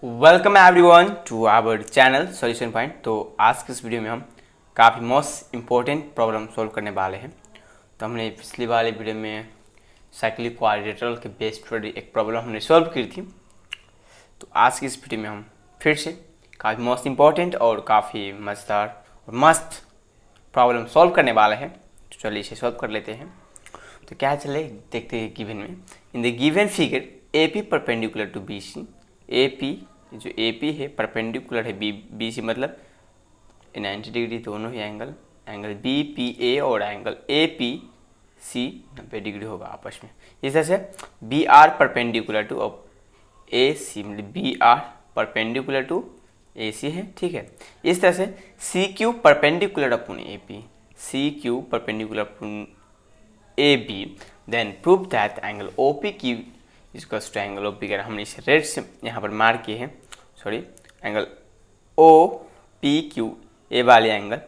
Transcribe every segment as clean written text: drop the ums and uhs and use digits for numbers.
Welcome everyone to our channel solution point. तो आज के इस वीडियो में हम काफ़ी मोस्ट इम्पोर्टेंट प्रॉब्लम सॉल्व करने वाले हैं। तो हमने पिछली वाले वीडियो में साइक्लिक क्वाड्रिलेटरल के बेस्ड पर एक प्रॉब्लम हमने सॉल्व की थी। तो आज की इस वीडियो में हम फिर से काफ़ी मोस्ट इम्पोर्टेंट और काफ़ी मज़ेदार और मस्त प्रॉब्लम सॉल्व करने वाले हैं। तो चलिए इसे सॉल्व कर लेते हैं। तो क्या चले देखते हैं गिवन में। In the given figure A P perpendicular to B C, A P जो ए पी है परपेंडिकुलर है बी सी, मतलब 90 डिग्री दोनों ही एंगल बी पी ए और angle A P C 90 degree होगा आपस में। इस तरह से B R perpendicular to A C, मतलब B R perpendicular to A C है, ठीक है। इस तरह से C Q perpendicular upon A P, C Q perpendicular upon A B, then prove that angle O P Q equals to angle O P. अगर हमने इसे रेड से यहाँ पर मार्क किए हैं, sorry, angle O P Q A वाले angle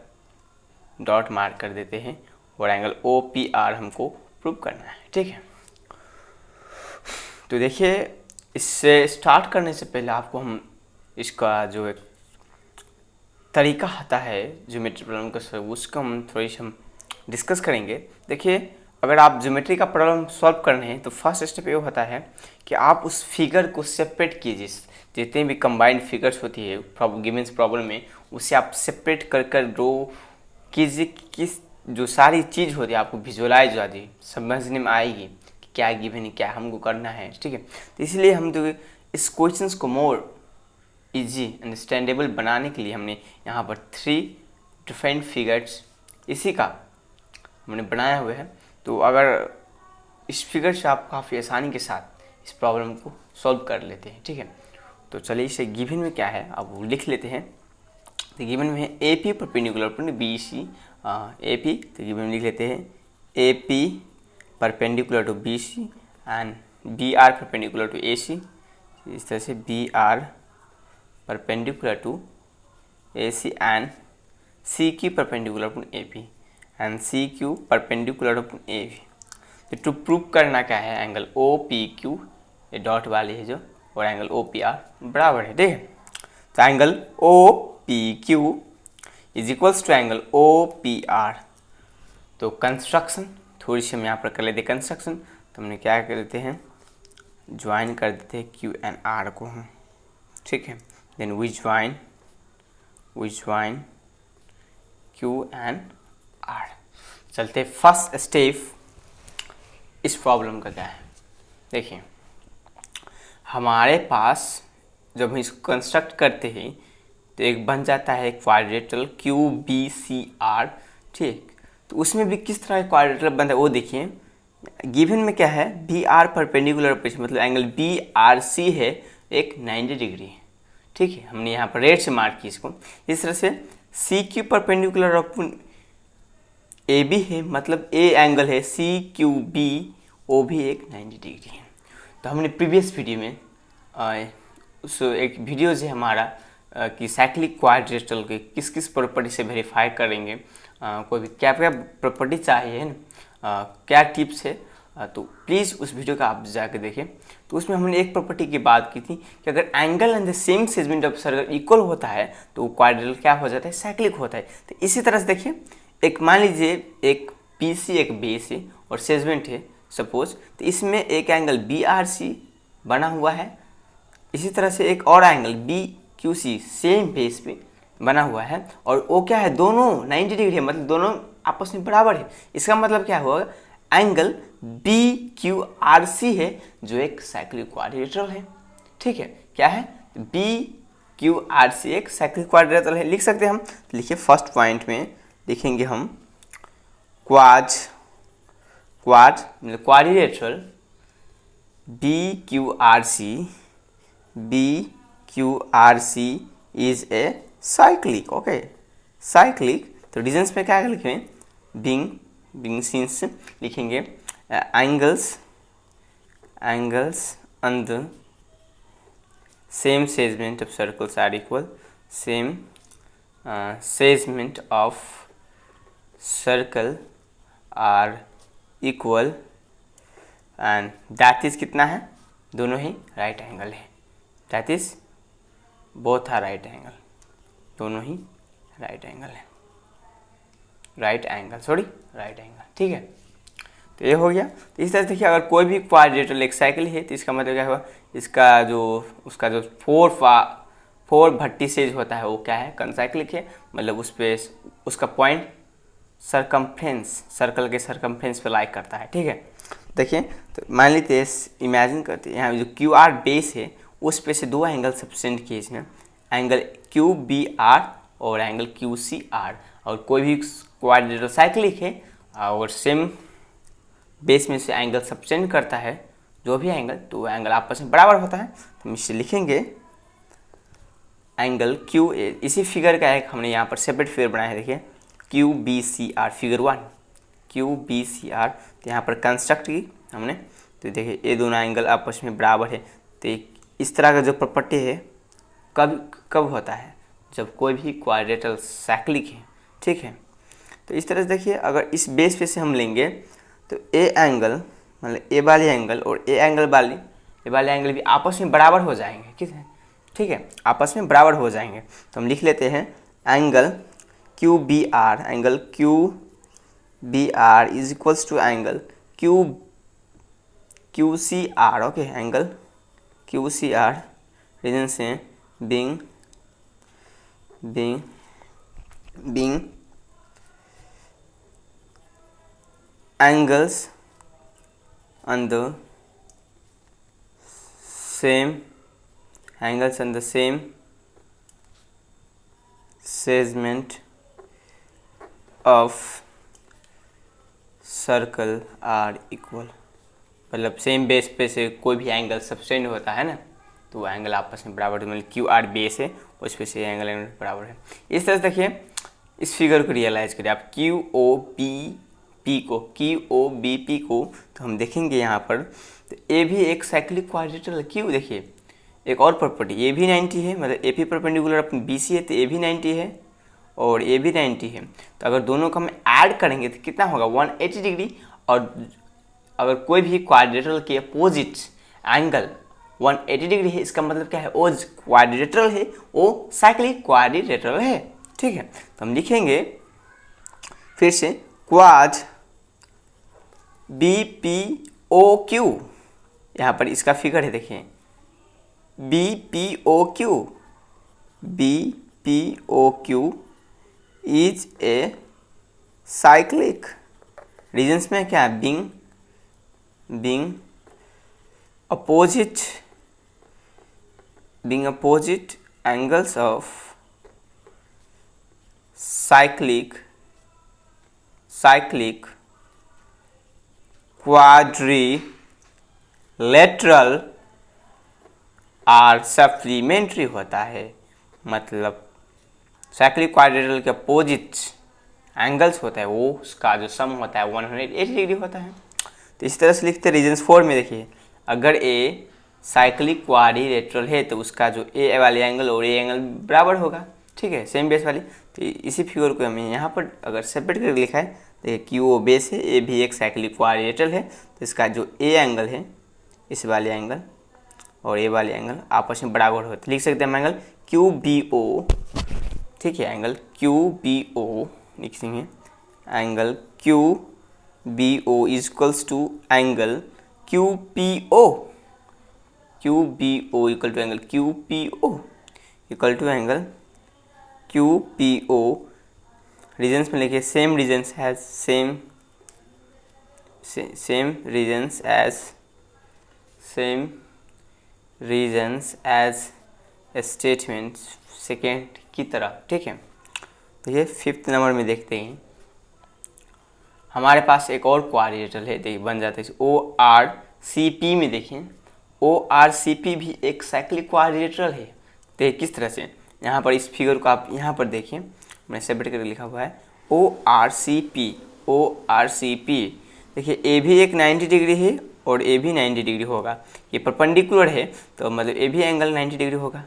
dot mark कर देते हैं और एंगल ओ पी आर हमको प्रूव करना है, ठीक है। तो देखिए, इससे स्टार्ट करने से पहले आपको हम इसका जो एक तरीका आता है ज्योमेट्री प्रॉब्लम का, उसका हम थोड़ी सी हम डिस्कस करेंगे। देखिए, अगर आप ज्योमेट्री का प्रॉब्लम सॉल्व कर रहे हैं तो फर्स्ट स्टेप ये होता है कि आप उस फिगर को सेपरेट कीजिए। जितने भी कंबाइंड फिगर्स होती है गिवन प्रॉब्लम में, उसे आप सेपरेट कर कर ड्रॉ कीजिए। किस जो सारी चीज़ होती है आपको विजुअलाइज हो जाती है, समझने में आएगी कि क्या गिवन है, क्या हमको करना है, ठीक है। तो इसलिए हम तो इस क्वेश्चंस को मोर इजी अंडरस्टैंडेबल बनाने के लिए हमने यहाँ पर 3 डिफरेंट फिगर्स इसी का हमने बनाया हुआ है। तो अगर इस फिगर से आप काफ़ी आसानी के साथ इस प्रॉब्लम को सॉल्व कर लेते हैं, ठीक है। तो चलिए इसे गिवन में क्या है अब वो लिख लेते हैं। तो गिवन में है A P perpendicular to B C, A P, तो गिवन में लिख लेते हैं A P perpendicular to B C and B R perpendicular to A C. इस तरह से B R perpendicular to A C and C Q perpendicular to A P and C Q perpendicular to A V. तो to prove करना क्या है, angle O P Q, ये dot वाली है जो, और एंगल ओ पी आर बराबर है, ठीक है। तो angle O P Q is equals to angle O P R. तो कंस्ट्रक्शन थोड़ी सी हम यहाँ पर कर लेते हैं कंस्ट्रक्शन। तो हमने क्या कर देते हैं, ज्वाइन कर देते हैं क्यू एंड आर को हम, ठीक है। Then we join Q and R. चलते फर्स्ट स्टेप इस प्रॉब्लम का क्या है। देखिए, हमारे पास जब हम इसको कंस्ट्रक्ट करते हैं तो एक बन जाता है quadrilateral Q B C R, ठीक। तो उसमें भी किस तरह का क्वाड्रिलेटरल बनता है वो देखिए। गिवन में क्या है, बी आर परपेंडिकुलर, मतलब एंगल बी आर सी है एक 90 डिग्री, ठीक है। हमने यहाँ पर रेड से मार्क की इसको। इस तरह से C Q perpendicular upon A B है, मतलब ए एंगल है सी क्यू बी, ओ भी एक 90 डिग्री है। तो हमने प्रीवियस वीडियो में उस एक वीडियो है हमारा कि साइक्लिक क्वाड्रिलेटरल के किस किस प्रॉपर्टी से वेरीफाई करेंगे, कोई भी क्या क्या प्रॉपर्टी चाहिए है ना, क्या टिप्स है, तो प्लीज़ उस वीडियो का आप जाकर देखें। तो उसमें हमने एक प्रॉपर्टी की बात की थी कि अगर angle and the same segment of circle equal होता है तो क्वाड्रिलेटरल क्या हो जाता है, साइक्लिक होता है। तो इसी तरह से देखिए, एक मान लीजिए एक पी सी एक बेस है और सेगमेंट है सपोज, तो इसमें एक एंगल बी आर सी बना हुआ है। इसी तरह से एक और angle B Q C same base पे बना हुआ है और वो क्या है, दोनों 90 डिग्री है, मतलब दोनों आपस में बराबर है। इसका मतलब क्या होगा, angle B Q R C है जो एक साइक्लिक क्वाड्रिलेटरल है, ठीक है। क्या है, बी क्यू आर सी एक साइक्लिक क्वाड्रिलेटरल है। लिख सकते हैं हम। तो लिखिए, फर्स्ट पॉइंट में लिखेंगे हम मतलब quadrilateral B Q R C is a cyclic, okay, cyclic. तो रीजन्स में क्या लिखेंगे, बिंग सिंस लिखेंगे angles on the same segment of circles are equal, same segment of circle are equal and that is कितना है, दोनों ही right angle है, that is both are right angle, दोनों ही राइट एंगल है, राइट एंगल, ठीक है। तो ये हो गया। तो इस तरह से देखिए, अगर कोई भी क्वाड्रिलेटरल एक साइकिल है तो इसका मतलब क्या हुआ, उसका जो फोर वर्टिसेज होता है वो क्या है, कनसाइक्लिक है, मतलब उस पे उसका पॉइंट सर्कल के सरकमफ्रेंस पे लाइक करता है, ठीक है। देखिए, तो मान लीजिए इमेजिन करते हैं, यहाँ जो क्यू आर बेस है उस पे से दो एंगल सब्सटेंड किए इसमें, एंगल क्यू बी आर और एंगल क्यू सी आर, और कोई भी क्वाड्रिलेटरल साइक्लिक है और सेम बेस में से एंगल सब्सटेंड करता है जो भी एंगल, तो वो एंगल आपस में बराबर होता है। तो हम इसे लिखेंगे एंगल क्यू ए, इसी फिगर का एक हमने यहाँ पर सेपरेट फिगर बनाया है, देखिए Q B C R, figure 1 Q B C R. तो यहाँ पर कंस्ट्रक्ट की हमने, तो देखिए ये दोनों एंगल आपस में बराबर है। तो इस तरह का जो प्रॉपर्टी है कब होता है, जब कोई भी क्वाड्रिलेटरल साइक्लिक है, ठीक है। तो इस तरह से देखिए, अगर इस बेस पे से हम लेंगे तो ए एंगल, मतलब ए वाले एंगल और ए वाले एंगल भी आपस में बराबर हो जाएंगे, ठीक है, आपस में बराबर हो जाएंगे। तो हम लिख लेते हैं angle Q B R, angle Q B R is equals to angle Q C R, okay, angle Q C R, reason से being angles on the same segment of circle are equal, मतलब same base पे से कोई भी angle subtend होता है ना, तो वो एंगल आपस में बराबर है, मतलब क्यू आर बेस है उस पे से एंगल बराबर है। इस तरह से देखिए, इस फिगर को रियलाइज करिए आप, क्यू ओ बी पी को, तो हम देखेंगे यहाँ पर, तो ए भी एक साइक्लिक क्वाड्रिलेटरल, क्यों, देखिए एक और प्रॉपर्टी, ए भी 90 है, मतलब A P perpendicular upon B C है तो ए भी 90 है और ए भी 90 है। तो अगर दोनों को हम ऐड करेंगे तो कितना होगा, 180 डिग्री। और अगर कोई भी क्वाड्रिलेटरल के अपोजिट एंगल 180 डिग्री है, इसका मतलब क्या है, वो क्वाड्रिलेटरल है, वो साइक्लिक क्वाड्रिलेटरल है, ठीक है। तो हम लिखेंगे फिर से quad B P O Q, यहाँ पर इसका फिगर है, देखिए B P O Q is a cyclic, reasons में क्या है, being opposite angles of cyclic quadrilateral are supplementary होता है, मतलब साइक्लिक क्वाड्रिलेटरल के अपोजिट एंगल्स होता है, वो उसका जो सम होता है 180 डिग्री होता है। तो इस तरह से लिखते हैं रीजन्स 4 में, देखिए अगर ए साइक्लिक क्वाड्रिलेटरल है तो उसका जो ए वाले एंगल और ए एंगल बराबर होगा, ठीक है, सेम बेस वाली। तो इसी फिगर को हमें यहाँ पर अगर सेपरेट करके लिखा है, देखिए क्यू ओ बेस है, ए भी एक साइक्लिक क्वाड्रिलेटरल है, तो इसका जो ए एंगल है, इस वाले एंगल और ए वाले एंगल आपस में बराबर होते, लिख सकते हैं हम एंगल क्यू बी ओ, ठीक है, एंगल क्यू बी ओ लिखेंगे, angle Q B O is equals to angle Q P O equal to angle Q P O equal to angle Q P O, reasons में लिखिए same reasons as statement second की तरह, ठीक है। तो ये 5th number में देखते हैं, हमारे पास एक और क्वाड्रिलेटरल है, देखिए बन जाता है ओ आर सी पी में, देखिए ओ आर सी पी भी एक साइक्लिक क्वाड्रिलेटरल है। देखिए किस तरह से, यहाँ पर इस फिगर को आप यहाँ पर देखिए, मैंने सेपरेट करके लिखा हुआ है ओ आर सी पी, देखिए ए भी एक 90 डिग्री है और ए भी 90 डिग्री होगा, ये परपेंडिकुलर है तो मतलब ए भी एंगल 90 डिग्री होगा,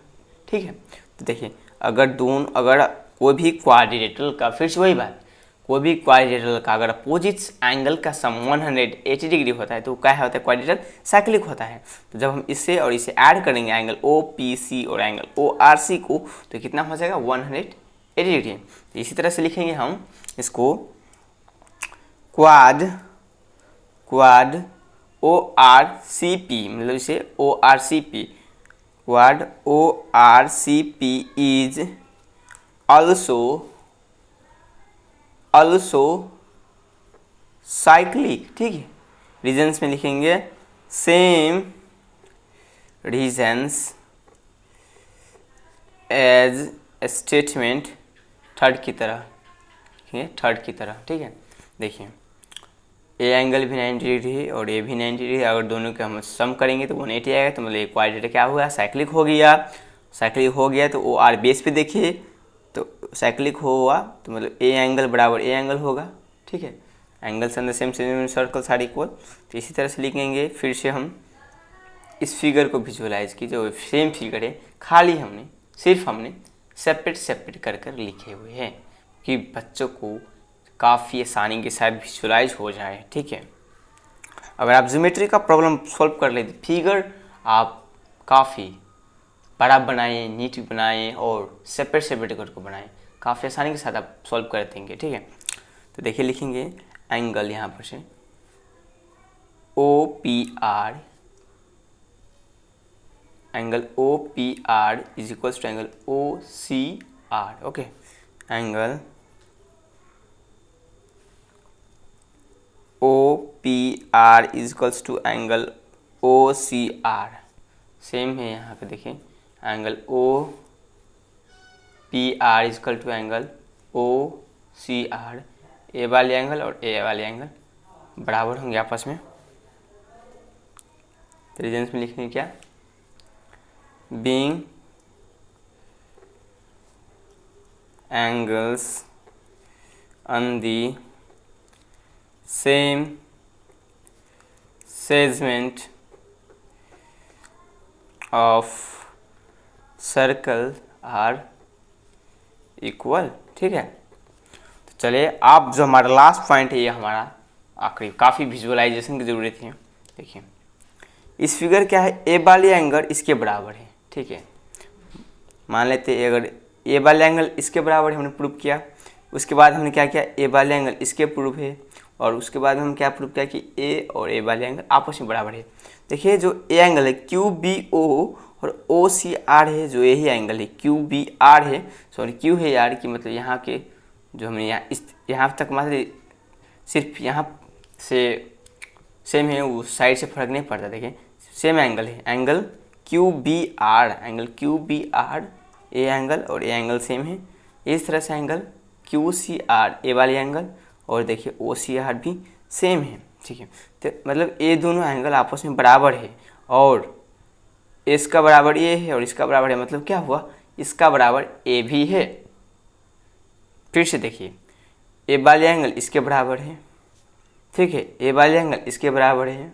ठीक है। तो देखिए अगर कोई भी क्वाड्रिलेटरल का, फिर से वही बात, कोई भी क्वाड्रिलेटरल का अगर अपोजिट एंगल का सम 180 डिग्री होता है तो क्या होता है, क्वाड्रिलेटरल साइक्लिक होता है। तो जब हम इससे और इसे ऐड करेंगे एंगल OPC और एंगल ORC को तो कितना हो जाएगा 180 डिग्री। तो इसी तरह से लिखेंगे हम इसको क्वाड ORCP, मतलब इसे ORCP, quad ORCP is also cyclic. ठीक है, रीजन्स में लिखेंगे same reasons as statement third की तरह, ठीक है। देखिए ए एंगल भी 90 डिग्री है और ए भी 90 डिग्री है, अगर दोनों के हम सम करेंगे तो 180 आएगा, तो मतलब एक क्वाड्रेटर क्या हुआ, साइक्लिक हो गया। तो OR बेस पे देखिए तो साइक्लिक हुआ तो मतलब ए एंगल बराबर ए एंगल होगा। ठीक है, angles in the same circles are equal. तो इसी तरह से लिखेंगे। फिर से हम इस फिगर को विजुअलाइज कीजिए, वो सेम फिगर है, खाली सिर्फ हमने सेपरेट कर लिखे हुए हैं कि बच्चों को काफ़ी आसानी के साथ विजुअलाइज हो जाए। ठीक है, अगर आप ज्योमेट्री का प्रॉब्लम सॉल्व कर लेते फिगर आप काफ़ी बड़ा बनाएं, नीट बनाएं और सेपरेट करके बनाएं, काफ़ी आसानी के साथ आप सॉल्व कर देंगे। ठीक है, तो देखिए लिखेंगे एंगल यहाँ पर से OPR, angle OPR is equals to angle OCR। Okay, angle OPR is equals to angle OCR। Same है यहाँ पे देखिए, angle OPR is equal to angle OCR। A वाले एंगल और ए वाले एंगल बराबर होंगे आपस में। तो रीजन्स में लिखेंगे क्या, being angles on the same segment of circle are equal. ठीक है, तो चलिए आप जो हमारा लास्ट पॉइंट है ये हमारा आखिरी, काफ़ी विजुअलाइजेशन की ज़रूरत है। देखिए इस फिगर क्या है, ए वाले एंगल इसके बराबर है। ठीक है, मान लेते हैं अगर ए वाले एंगल इसके बराबर है, हमने प्रूव किया। उसके बाद हमने क्या किया, ए वाले एंगल इसके प्रूव है, और उसके बाद हम क्या प्रूव किया कि ए और ए वाले एंगल आपस में बराबर है। देखिए जो ए एंगल है QBO और OCR है, जो यही एंगल है QBR है, सॉरी Q है यार की, मतलब यहाँ के जो हमने यहाँ तक मतलब सिर्फ यहाँ से सेम है, उस साइड से फर्क नहीं पड़ता। देखिए सेम एंगल है, एंगल QBR, ए एंगल और ए एंगल सेम है। इस तरह से एंगल QCR ए वाली एंगल और देखिए OCR भी सेम है। ठीक है, तो मतलब ये दोनों एंगल आपस में बराबर है, और इसका बराबर ये है और इसका बराबर है, मतलब क्या हुआ, इसका बराबर ए भी है। फिर से देखिए ए वाले एंगल इसके बराबर है। ठीक है, ए वाले एंगल इसके बराबर है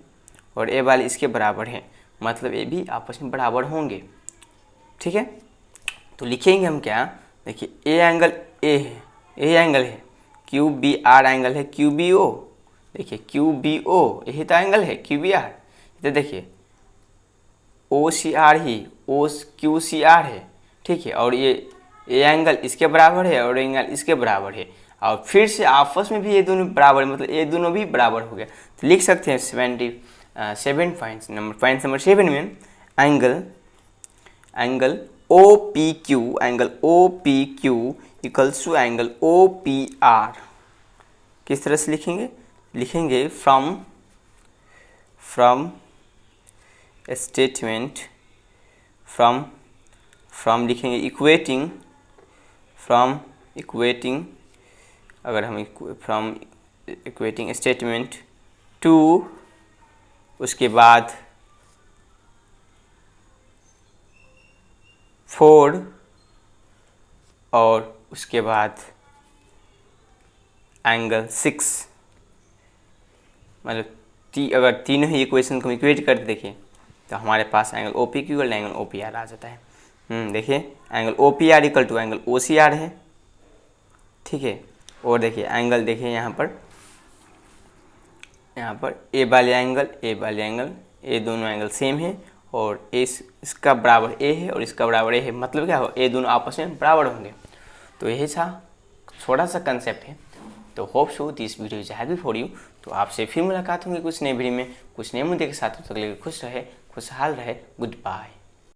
और ए वाले इसके बराबर है, मतलब ये भी आपस में बराबर होंगे। ठीक है, तो लिखेंगे हम क्या, देखिए ए एंगल ए है, ए एंगल है, QBR एंगल है QBO। देखिए QBO यही तो एंगल है QBR। तो देखिए OCR ही QCR है। ठीक है, और ये एंगल इसके बराबर है और एंगल इसके बराबर है, और फिर से आपस में भी ये दोनों बराबर, मतलब ये दोनों भी बराबर हो गया। तो लिख सकते हैं 77 पॉइंट्स, पॉइंट नंबर 7 में angle OPQ equals to angle OPR। किस तरह से लिखेंगे फ्रॉम स्टेटमेंट फ्रॉम लिखेंगे इक्वेटिंग अगर हम फ्रॉम इक्वेटिंग स्टेटमेंट टू, उसके बाद 4 और उसके बाद एंगल 6, मतलब अगर तीनों ही इक्वेशन को इक्वेट करके देखें तो हमारे पास एंगल OPQ और एंगल OPR आ जाता है। देखिए angle OPR equal to angle OCR है। ठीक है, और देखिए एंगल, देखिए यहाँ पर ए वाले एंगल ये दोनों एंगल सेम है, और इसका बराबर ए है और इसका बराबर ए है, मतलब क्या हो, ये दोनों आपस में बराबर होंगे। तो यही था थोड़ा सा कंसेप्ट है। तो hope so this video is happy for you. तो आपसे फिर मुलाकात होंगी कुछ नए वीडियो में, कुछ नए मुद्दे के साथ। तब तक के लिए खुश रहे, खुशहाल रहे। Good bye.